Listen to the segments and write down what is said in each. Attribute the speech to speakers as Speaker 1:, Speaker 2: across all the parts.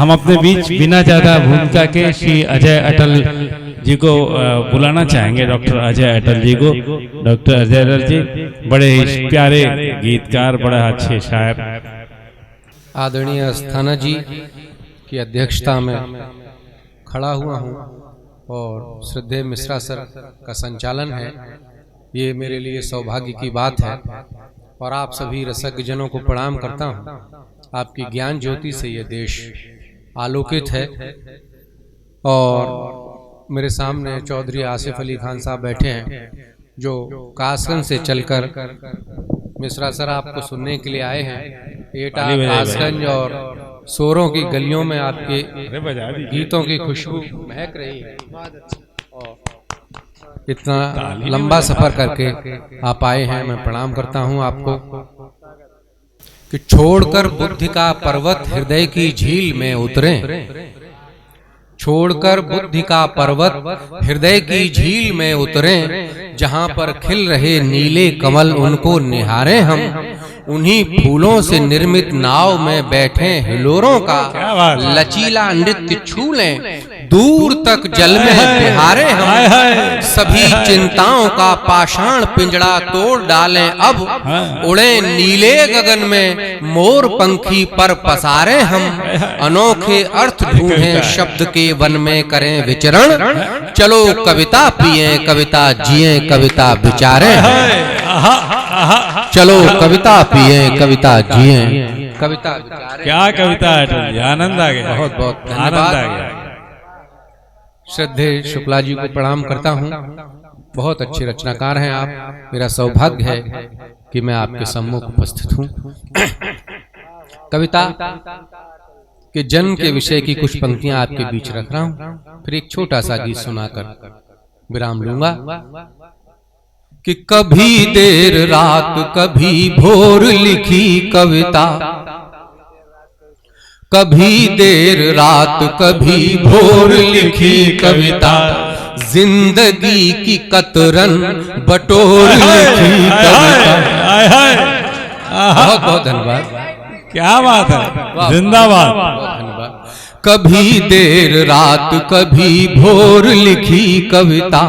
Speaker 1: हम अपने बीच बिना ज्यादा भूमिका के श्री अजय अटल जी को बुलाना चाहेंगे। डॉक्टर अजय अटल जी को। डॉक्टर अजय अटल जी बड़े ही प्यारे गीतकार, बड़े अच्छे शायर।
Speaker 2: आदरणीय अस्थाना जी की अध्यक्षता में खड़ा हुआ हूँ और श्रद्धेय मिश्रा सर का संचालन है। ये मेरे लिए सौभाग्य की बात है और आप सभी रसज्ञ जनों को प्रणाम करता हूँ। आपकी ज्ञान ज्योति से ये देश आलोकित है। और मेरे सामने चौधरी आसिफ अली खान साहब बैठे हैं जो कासगंज से चलकर मिश्रा सर आपको सुनने के लिए आए हैं। एटा, कासगंज और सोरों की गलियों में आपके गीतों की खुशबू महक रही है। इतना लंबा सफर करके आप आए हैं, मैं प्रणाम करता हूं आपको। कि छोड़कर बुद्धि का पर्वत हृदय की झील में उतरे, छोड़कर बुद्धि का पर्वत हृदय की झील में उतरे, जहां पर खिल रहे नीले कमल उनको निहारे हम। उन्हीं फूलों से निर्मित नाव में बैठे हिलोरों का लचीला नृत्य छू लें, दूर तक जल में बिहारे हम। सभी चिंताओं का पाषाण पिंजड़ा तोड़ डालें अब, उड़े नीले गगन में मोर पंखी पर पसारे हम। अनोखे अर्थ ढूंढें शब्द के वन में करें विचरण, चलो कविता पिए कविता जिए कविता विचारे। चलो कविता पिए कविता जिए कविता विचारे।
Speaker 1: क्या कविता है, आनंद आ गया,
Speaker 2: बहुत बहुत
Speaker 1: आनंद आ गया।
Speaker 2: श्रद्धेय शुक्ला जी को प्रणाम करता हूँ। बहुत अच्छे रचनाकार हैं आप। मेरा सौभाग्य है कि मैं आपके सम्मुख उपस्थित हूँ। कविता के जन्म के विषय की कुछ पंक्तियां आपके बीच रख रहा हूँ, फिर एक छोटा सा गीत सुनाकर विराम लूंगा। कि कभी देर रात कभी भोर लिखी कविता, कभी देर रात कभी भोर लिखी कविता, जिंदगी की कतरन बटोर लिखी कविता। बहुत बहुत धन्यवाद।
Speaker 1: क्या बात है, जिंदाबाद।
Speaker 2: धन्यवाद। कभी देर रात कभी भोर लिखी कविता,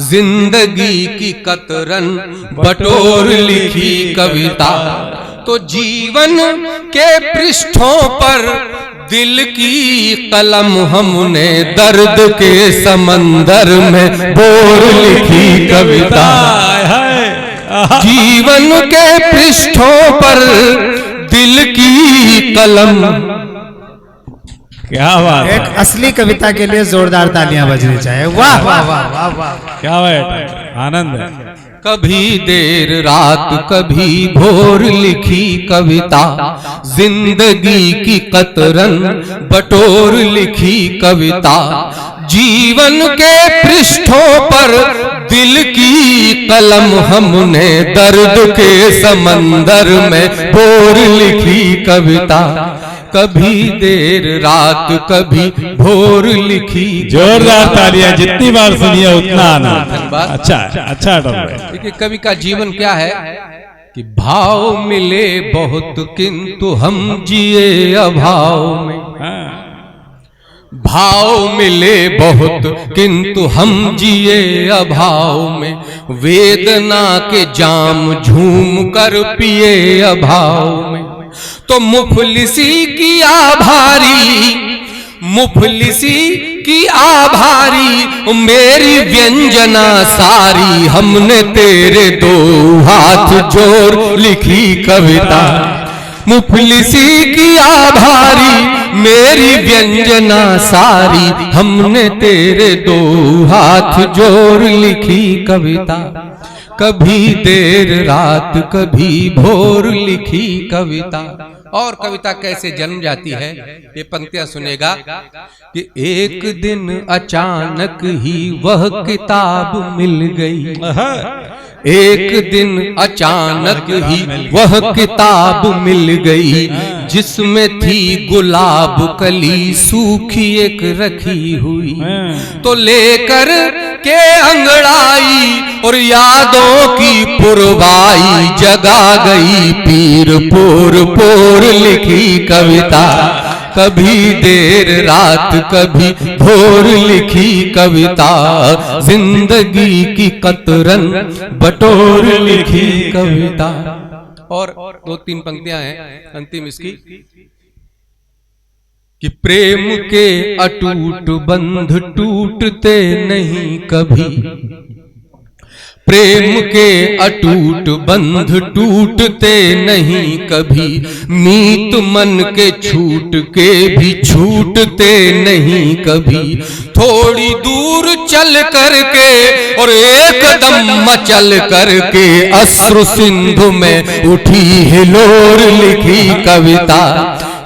Speaker 2: जिंदगी की कतरन बटोर लिखी कविता। तो जीवन के पृष्ठों पर दिल की कलम हमने दर्द के समंदर में बोर लिखी कविता। जीवन के पृष्ठों पर दिल की कलम।
Speaker 1: क्या बात।
Speaker 3: एक असली कविता के लिए जोरदार तालियां बजनी चाहिए। वाह वाह वाह वाह वाह,
Speaker 1: क्या बात, आनंद है।
Speaker 2: कभी देर रात कभी भोर लिखी कविता, जिंदगी की कतरन बटोर लिखी कविता। जीवन के पृष्ठों पर दिल की कलम हमने दर्द के समंदर में बोर लिखी कविता। कभी देर रात कभी भोर लिखी।
Speaker 1: जोरदार तालियां, जितनी बार सुनिए उतना आनंद। अच्छा अच्छा।
Speaker 2: देखिए कवि का जीवन क्या है कि भाव मिले बहुत किंतु हम जिए अभाव में। भाव मिले बहुत किंतु हम जिए अभाव में, वेदना के जाम झूम कर पिए अभाव में। तो मुफलिसी की आभारी, मुफलिसी की आभारी मेरी व्यंजना सारी, हमने तेरे दो हाथ जोड़ लिखी कविता। मुफलिसी की आभारी मेरी व्यंजना सारी, हमने तेरे दो हाथ जोड़ लिखी कविता। कभी देर रात कभी भोर लिखी कविता। और कविता कैसे जन्म जाती है ये पंक्तियां सुनेगा कि एक दिन अचानक ही वह किताब मिल गई। एक दिन अचानक ही वह किताब मिल गई, जिसमें थी गुलाब कली सूखी एक रखी हुई। तो लेकर के अंगड़ाई और यादों की पुरवाई, जगा गई पीर पोर पोर लिखी कविता। कभी देर रात कभी भोर लिखी कविता, जिंदगी की कतरन बटोर लिखी कविता। और 2-3 पंक्तियां हैं अंतिम इसकी कि प्रेम के अटूट बंध टूटते नहीं कभी, प्रेम के अटूट बंध टूटते नहीं कभी, मीत मन के छूट के भी छूटते नहीं कभी। थोड़ी दूर चल करके और एकदम मचल करके अश्रु सिंधु में उठी हिलोर लिखी कविता,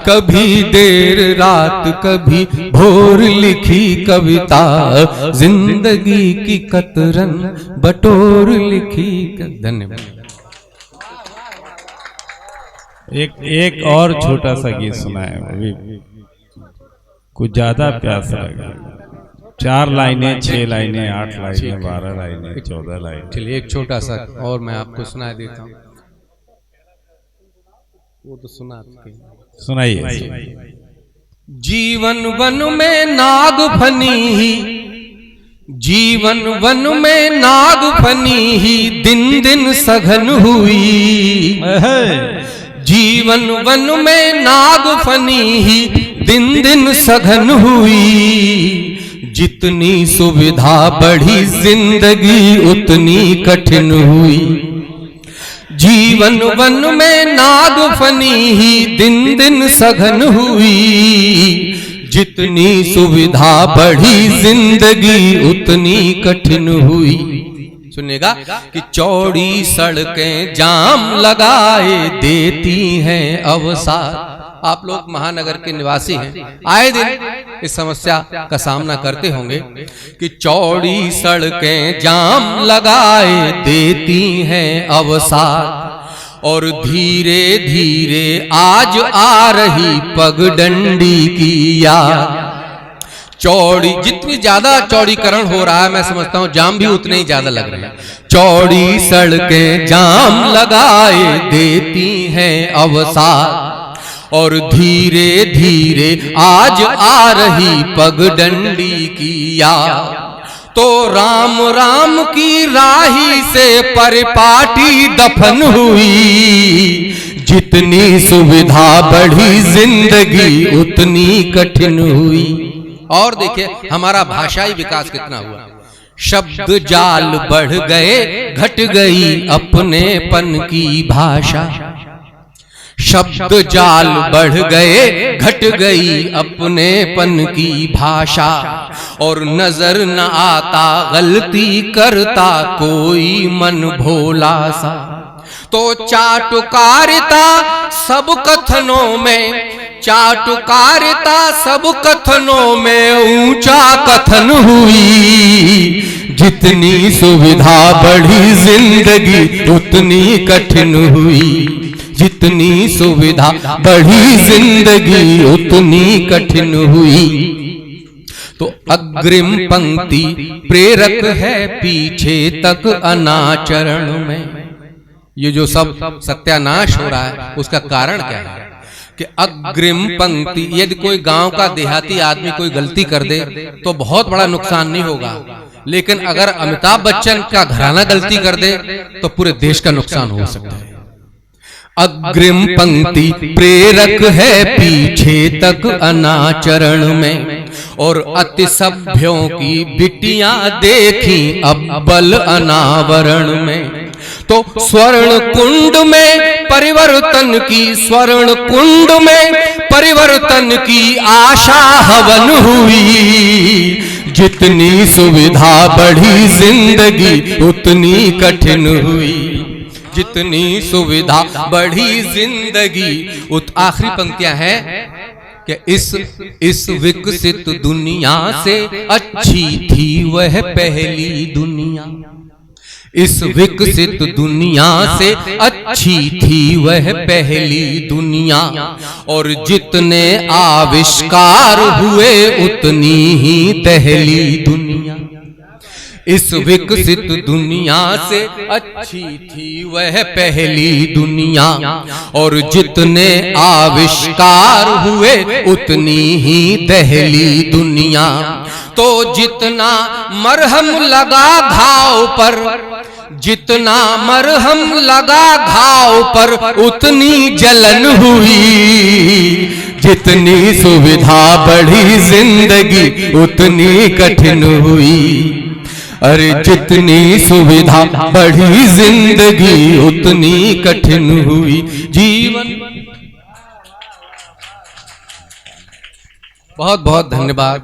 Speaker 2: कभी देर रात कभी भोर लिखी कविता, जिंदगी की कतरन बटोर लिखी। धन्यवाद।
Speaker 1: एक और छोटा सा गीत सुनाए, अभी कुछ ज्यादा प्यास लगा। 4 लाइनें, 6 लाइनें, 8 लाइनें, 12 लाइनें, 14 लाइनें।
Speaker 2: चलिए एक छोटा सा और मैं आपको सुना देता हूँ। वो तो सुनाइए। जीवन वन में नाग फनी ही, जीवन वन में नाग फनी ही, दिन दिन सघन हुई। जीवन वन में नाग फनी ही, दिन दिन सघन हुई। जितनी सुविधा बढ़ी जिंदगी उतनी कठिन हुई। जीवन वन में नाग फनी ही, दिन दिन सघन हुई। जितनी सुविधा बढ़ी जिंदगी उतनी कठिन हुई। सुनिएगा कि चौड़ी सड़कें जाम लगाए देती हैं अवसाद। आप लोग महानगर के निवासी हैं, आए दिन इस समस्या का सामना करते होंगे कि चौड़ी सड़कें जाम लगाए देती हैं अवसाद। और धीरे धीरे आज आ रही पगडंडी की याद। चौड़ी जितनी ज्यादा चौड़ीकरण हो रहा है, मैं समझता हूं जाम भी उतने ही ज्यादा लग रहे हैं। चौड़ी सड़कें जाम लगाए देती हैं अवसाद। और धीरे धीरे आज आ रही पगडंडी की याद। तो राम राम की राही से परिपाटी दफन हुई। जितनी सुविधा बढ़ी जिंदगी उतनी कठिन हुई। और देखिए हमारा भाषाई विकास कितना हुआ। शब्द जाल बढ़ गए, घट गई अपनेपन की भाषा। शब्द जाल बढ़ गए, घट गई अपनेपन की भाषा। और नजर न आता गलती करता कोई मन भोला सा। तो चाटुकारिता सब कथनों में, चाटुकारिता सब कथनों में ऊंचा कथन हुई। जितनी सुविधा बढ़ी जिंदगी उतनी कठिन हुई। जितनी सुविधा बढ़ी जिंदगी उतनी कठिन हुई। तो अग्रिम पंक्ति प्रेरक है पीछे तक अनाचरण में। ये जो सब सत्यानाश हो रहा है उसका कारण क्या है कि अग्रिम पंक्ति, यदि कोई गांव का देहाती आदमी कोई गलती कर दे तो बहुत बड़ा नुकसान नहीं होगा, लेकिन अगर अमिताभ बच्चन का घराना गलती कर दे तो पूरे देश का नुकसान हो सकता है। अग्रिम पंक्ति प्रेरक है पीछे तक अनाचरण में। और अति सभ्यों की बिटियां देखी अब्बल अनावरण में। तो स्वर्ण कुंड में परिवर्तन की, स्वर्ण कुंड में परिवर्तन की आशा हवन हुई। जितनी सुविधा बढ़ी जिंदगी उतनी कठिन हुई। जितनी सुविधा बढ़ी जिंदगी आखिरी पंक्तियां हैं कि इस विकसित दुनिया से अच्छी थी वह पहली दुनिया। इस विकसित दुनिया से अच्छी थी वह पहली दुनिया। और जितने आविष्कार हुए उतनी ही दहली दुनिया। इस विकसित दुनिया से अच्छी थी वह पहली दुनिया, और जितने आविष्कार हुए उतनी ही दहली दुनिया। तो जितना मरहम लगा घाव पर, जितना मरहम लगा घाव पर उतनी जलन हुई, जितनी सुविधा बढ़ी जिंदगी उतनी कठिन हुई। अरे जितनी सुविधा बढ़ी जिंदगी उतनी कठिन हुई। जीवन बहुत बहुत धन्यवाद।